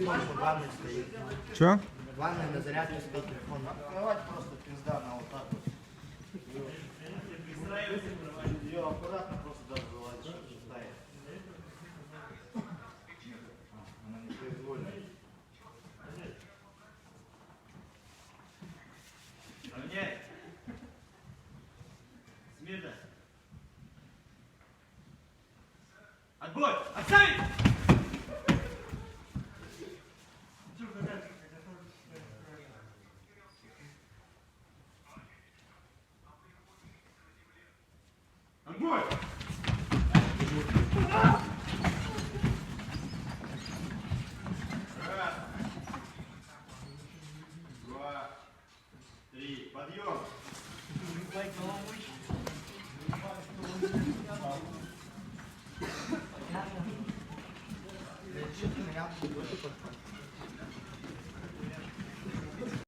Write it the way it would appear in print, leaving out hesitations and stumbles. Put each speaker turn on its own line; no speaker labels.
телефон в ванной стоит.
Чо?
В ванной на зарядке стоит телефон. Открывать просто пизда на вот так вот. Ее аккуратно просто даже вылазишь, считает. Она не произвольная.
Равняй. Смирно. Отбой! Отставить! Отбой! Раз. Два. Три. Подъем.
Что ты меня